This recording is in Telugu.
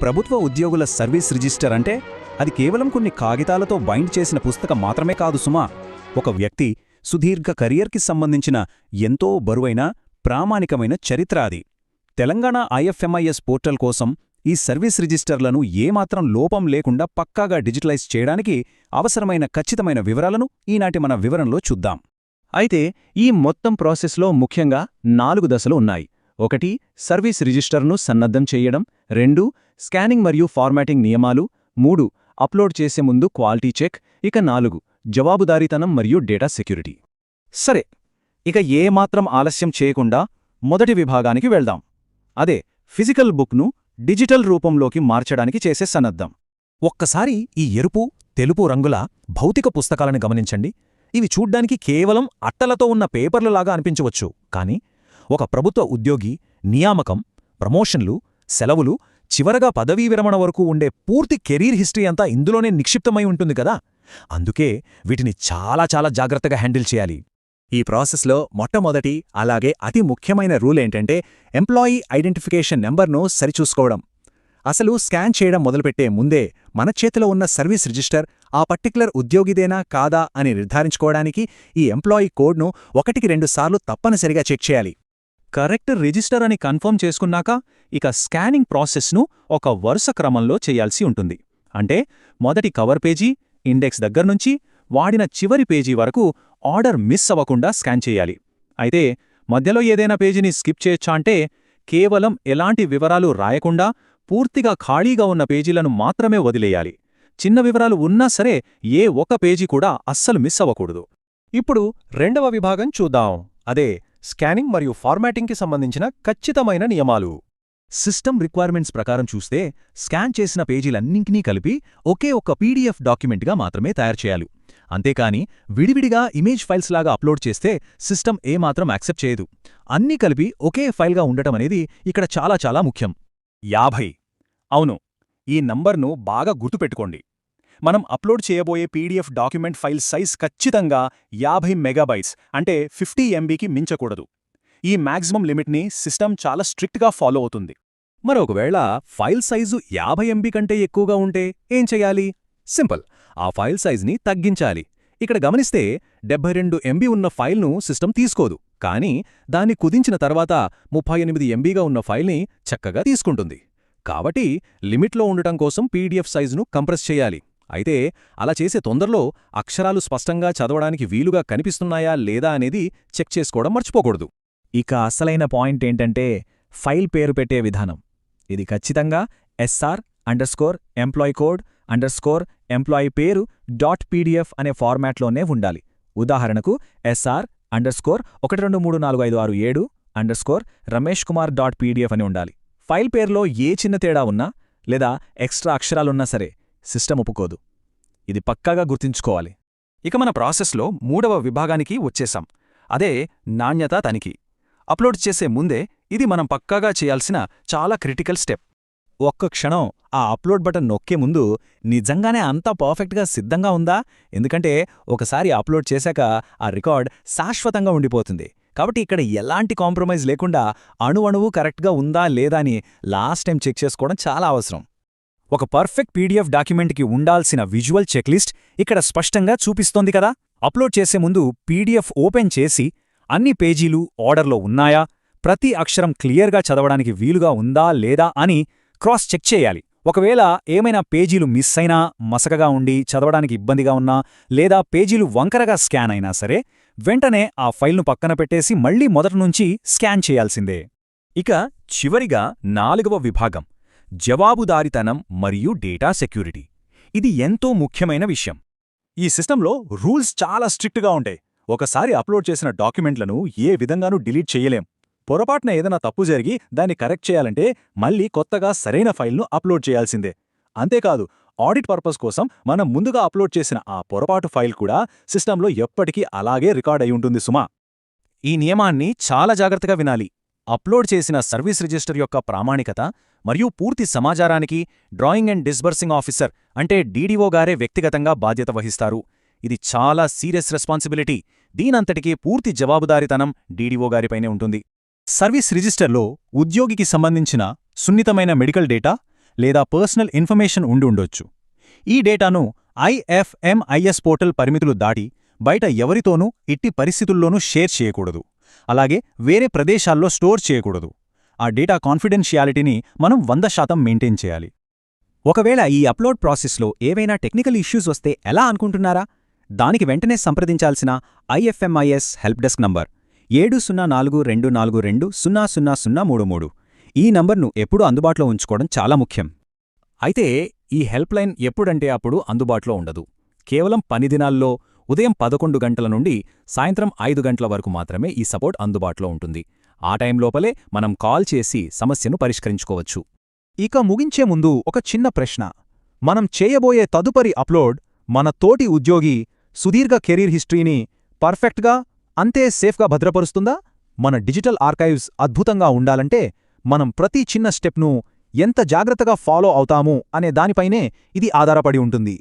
ప్రభుత్వ ఉద్యోగుల సర్వీస్ రిజిస్టర్ అంటే అది కేవలం కొన్ని కాగితాలతో బైండ్ చేసిన పుస్తకం మాత్రమే కాదు సుమా. ఒక వ్యక్తి సుదీర్ఘ కెరియర్కి సంబంధించిన ఎంతో బరువైన ప్రామాణికమైన చరిత్ర అది. తెలంగాణ ఐఎఫ్ఎంఐఎస్ పోర్టల్ కోసం ఈ సర్వీస్ రిజిస్టర్లను ఏమాత్రం లోపం లేకుండా పక్కాగా డిజిటలైజ్ చేయడానికి అవసరమైన ఖచ్చితమైన వివరాలను ఈనాటి మన వివరంలో చూద్దాం. అయితే ఈ మొత్తం ప్రాసెస్లో ముఖ్యంగా 4 దశలు ఉన్నాయి. 1 సర్వీస్ రిజిస్టర్ను సన్నద్ధం చేయడం, 2 స్కానింగ్ మరియు ఫార్మాటింగ్ నియమాలు, 3 అప్లోడ్ చేసే ముందు క్వాలిటీ చెక్, ఇక 4 జవాబుదారీతనం మరియు డేటా సెక్యూరిటీ. సరే, ఇక ఏమాత్రం ఆలస్యం చేయకుండా మొదటి విభాగానికి వెళ్దాం. అదే ఫిజికల్ బుక్ను డిజిటల్ రూపంలోకి మార్చడానికి చేసే సన్నద్ధం. ఒక్కసారి ఈ ఎరుపు, తెలుపు రంగుల భౌతిక పుస్తకాలను గమనించండి. ఇవి చూడ్డానికి కేవలం అట్టలతో ఉన్న పేపర్లలాగా అనిపించవచ్చు, కానీ ఒక ప్రభుత్వ ఉద్యోగి నియామకం, ప్రమోషన్లు, సెలవులు, చివరగా పదవీ విరమణ వరకు ఉండే పూర్తి కెరీర్ హిస్టరీ అంతా ఇందులోనే నిక్షిప్తమై ఉంటుంది కదా. అందుకే వీటిని చాలా జాగ్రత్తగా హ్యాండిల్ చేయాలి. ఈ ప్రాసెస్లో మొట్టమొదటి అలాగే అతి ముఖ్యమైన రూల్ ఏంటంటే ఎంప్లాయీ ఐడెంటిఫికేషన్ నెంబర్ను సరిచూసుకోవడం. అసలు స్కాన్ చేయడం మొదలుపెట్టే ముందే మన చేతిలో ఉన్న సర్వీస్ రిజిస్టర్ ఆ పర్టిక్యులర్ ఉద్యోగిదేనా కాదా అని నిర్ధారించుకోవడానికి ఈ ఎంప్లాయీ కోడ్ను 1-2 సార్లు తప్పనిసరిగా చెక్ చేయాలి. కరెక్ట్ రిజిస్టర్ అని కన్ఫర్మ్ చేసుకున్నాక ఇక స్కానింగ్ ప్రాసెస్ను ఒక వరుస క్రమంలో చేయాల్సి ఉంటుంది. అంటే మొదటి కవర్ పేజీ, ఇండెక్స్ దగ్గర్నుంచి వాడిన చివరి పేజీ వరకు ఆర్డర్ మిస్ అవ్వకుండా స్కాన్ చేయాలి. అయితే మధ్యలో ఏదైనా పేజీని స్కిప్ చేయొచ్చా అంటే కేవలం ఎలాంటి వివరాలు రాయకుండా పూర్తిగా ఖాళీగా ఉన్న పేజీలను మాత్రమే వదిలేయాలి. చిన్న వివరాలు ఉన్నా సరే ఏ ఒక్క పేజీ కూడా అస్సలు మిస్ అవ్వకూడదు. ఇప్పుడు రెండవ విభాగం చూద్దాం. అదే స్కానింగ్ మరియు ఫార్మాటింగ్కి సంబంధించిన ఖచ్చితమైన నియమాలు. సిస్టమ్ రిక్వైర్మెంట్స్ ప్రకారం చూస్తే స్కాన్ చేసిన పేజీలన్నింటినీ కలిపి ఒకే ఒక్క పీడీఎఫ్ డాక్యుమెంట్గా మాత్రమే తయారు చేయాలి. అంతేకాని విడివిడిగా ఇమేజ్ ఫైల్స్ లాగా అప్లోడ్ చేస్తే సిస్టమ్ ఏమాత్రం యాక్సెప్ట్ చేయదు. అన్నీ కలిపి ఒకే ఫైల్గా ఉండటమనేది ఇక్కడ చాలా ముఖ్యం. 50. అవును, ఈ నంబర్ను బాగా గుర్తుపెట్టుకోండి. మనం అప్లోడ్ చేయబోయే పీడీఎఫ్ డాక్యుమెంట్ ఫైల్ సైజ్ ఖచ్చితంగా 50 మెగాబైట్స్ అంటే 50 MBకి మించకూడదు. ఈ మ్యాక్సిమం లిమిట్ని సిస్టమ్ చాలా స్ట్రిక్ట్గా ఫాలో అవుతుంది. మరి ఒకవేళ ఫైల్ సైజు 50 MB కంటే ఎక్కువగా ఉంటే ఏం చెయ్యాలి? సింపుల్, ఆ ఫైల్ సైజ్ని తగ్గించాలి. ఇక్కడ గమనిస్తే 72 MB ఉన్న ఫైల్ను సిస్టమ్ తీసుకోదు, కానీ దాన్ని కుదించిన తర్వాత 38 MBగా ఉన్న ఫైల్ని చక్కగా తీసుకుంటుంది. కాబట్టి లిమిట్లో ఉండటం కోసం పీడీఎఫ్ సైజును కంప్రెస్ చేయాలి. అయితే అలా చేసే తొందరలో అక్షరాలు స్పష్టంగా చదవడానికి వీలుగా కనిపిస్తున్నాయా లేదా అనేది చెక్ చేసుకోవడం మర్చిపోకూడదు. ఇక అసలైన పాయింట్ ఏంటంటే ఫైల్ పేరు పెట్టే విధానం. ఇది ఖచ్చితంగా SR_ఎంప్లాయీ కోడ్ _ఎంప్లాయీ పేరు .pdf అనే ఫార్మాట్లోనే ఉండాలి. ఉదాహరణకు SR_12345667 _రమేష్కుమార్.pdf అని ఉండాలి. ఫైల్ పేరులో ఏ చిన్న తేడా ఉన్నా లేదా ఎక్స్ట్రా అక్షరాలున్నా సరే సిస్టమ్ ఒప్పుకోదు. ఇది పక్కాగా గుర్తుంచుకోవాలి. ఇక మన ప్రాసెస్లో 3వ విభాగానికి వచ్చేశాం. అదే నాణ్యతా తనిఖీ. అప్లోడ్ చేసే ముందే ఇది మనం పక్కాగా చేయాల్సిన చాలా క్రిటికల్ స్టెప్. ఒక్క క్షణం ఆ అప్లోడ్ బటన్ నొక్కే ముందు నిజంగానే అంతా పర్ఫెక్ట్గా సిద్ధంగా ఉందా? ఎందుకంటే ఒకసారి అప్లోడ్ చేశాక ఆ రికార్డ్ శాశ్వతంగా ఉండిపోతుంది. కాబట్టి ఇక్కడ ఎలాంటి కాంప్రమైజ్ లేకుండా అణువణువు కరెక్ట్గా ఉందా లేదా అని లాస్ట్ టైం చెక్ చేసుకోవడం చాలా అవసరం. ఒక పర్ఫెక్ట్ పీడీఎఫ్ డాక్యుమెంట్కి ఉండాల్సిన విజువల్ చెక్లిస్ట్ ఇక్కడ స్పష్టంగా చూపిస్తోంది కదా. అప్లోడ్ చేసే ముందు పీడీఎఫ్ ఓపెన్ చేసి అన్ని పేజీలు ఆర్డర్లో ఉన్నాయా, ప్రతి అక్షరం క్లియర్గా చదవడానికి వీలుగా ఉందా లేదా అని క్రాస్ చెక్ చేయాలి. ఒకవేళ ఏమైనా పేజీలు మిస్ అయినా, మసకగా ఉండి చదవడానికి ఇబ్బందిగా ఉన్నా, లేదా పేజీలు వంకరగా స్కాన్ అయినా సరే వెంటనే ఆ ఫైల్ను పక్కన పెట్టేసి మళ్లీ మొదటినుంచి స్కాన్ చేయాల్సిందే. ఇక చివరిగా 4వ విభాగం జవాబుదారీతనం మరియు డేటా సెక్యూరిటీ. ఇది ఎంతో ముఖ్యమైన విషయం. ఈ సిస్టంలో రూల్స్ చాలా స్ట్రిక్ట్గా ఉంటాయి. ఒకసారి అప్లోడ్ చేసిన డాక్యుమెంట్లను ఏ విధంగానూ డిలీట్ చెయ్యలేం. పొరపాటున ఏదైనా తప్పు జరిగి దాన్ని కరెక్ట్ చేయాలంటే మళ్ళీ కొత్తగా సరైన ఫైల్ను అప్లోడ్ చేయాల్సిందే. అంతేకాదు, ఆడిట్ పర్పస్ కోసం మనం ముందుగా అప్లోడ్ చేసిన ఆ పొరపాటు ఫైల్ కూడా సిస్టంలో ఎప్పటికీ అలాగే రికార్డ్ అయి ఉంటుంది సుమా. ఈ నియమాన్ని చాలా జాగ్రత్తగా వినాలి. అప్లోడ్ చేసిన సర్వీస్ రిజిస్టర్ యొక్క ప్రామాణికత మరియు పూర్తి సమాచారానికి డ్రాయింగ్ అండ్ డిస్బర్సింగ్ ఆఫీసర్ అంటే డీడీఓ గారే వ్యక్తిగతంగా బాధ్యత వహిస్తారు. ఇది చాలా సీరియస్ రెస్పాన్సిబిలిటీ. దీనంతటికీ పూర్తి జవాబుదారీతనం డీడీఓ గారిపైనే ఉంటుంది. సర్వీస్ రిజిస్టర్లో ఉద్యోగికి సంబంధించిన సున్నితమైన మెడికల్ డేటా, లేదా పర్సనల్ ఇన్ఫర్మేషన్ ఉండి ఉండొచ్చు. ఈ డేటాను IFMIS పోర్టల్ పరిమితులు దాటి బయట ఎవరితోనూ ఎట్టి పరిస్థితుల్లోనూ షేర్ చేయకూడదు. అలాగే వేరే ప్రదేశాల్లో స్టోర్ చేయకూడదు. ఆ డేటా కాన్ఫిడెన్షియాలిటీని మనం 100% మెయింటైన్ చేయాలి. ఒకవేళ ఈ అప్లోడ్ ప్రాసెస్లో ఏవైనా టెక్నికల్ ఇష్యూస్ వస్తే ఎలా అనుకుంటున్నారా? దానికి వెంటనే సంప్రదించాల్సిన IFMIS హెల్ప్ డెస్క్ నంబర్ 704242000033. ఈ నంబర్ను ఎప్పుడూ అందుబాటులో ఉంచుకోవడం చాలా ముఖ్యం. అయితే ఈ హెల్ప్ లైన్ ఎప్పుడంటే అప్పుడు అందుబాటులో ఉండదు. కేవలం పని దినాల్లో ఉదయం 11 గంటల నుండి సాయంత్రం 5 గంటల వరకు మాత్రమే ఈ సపోర్ట్ అందుబాటులో ఉంటుంది. ఆ టైం లోపలే మనం కాల్ చేసి సమస్యను పరిష్కరించుకోవచ్చు. ఇక ముగించే ముందు ఒక చిన్న ప్రశ్న. మనం చేయబోయే తదుపరి అప్లోడ్ మన తోటి ఉద్యోగి సుదీర్ఘ కెరీర్ హిస్టరీని పర్ఫెక్ట్గా అంతే సేఫ్గా భద్రపరుస్తుందా? మన డిజిటల్ ఆర్కైవ్స్ అద్భుతంగా ఉండాలంటే మనం ప్రతి చిన్న స్టెప్ను ఎంత జాగ్రత్తగా ఫాలో అవుతాము అనే దానిపైనే ఇది ఆధారపడి ఉంటుంది.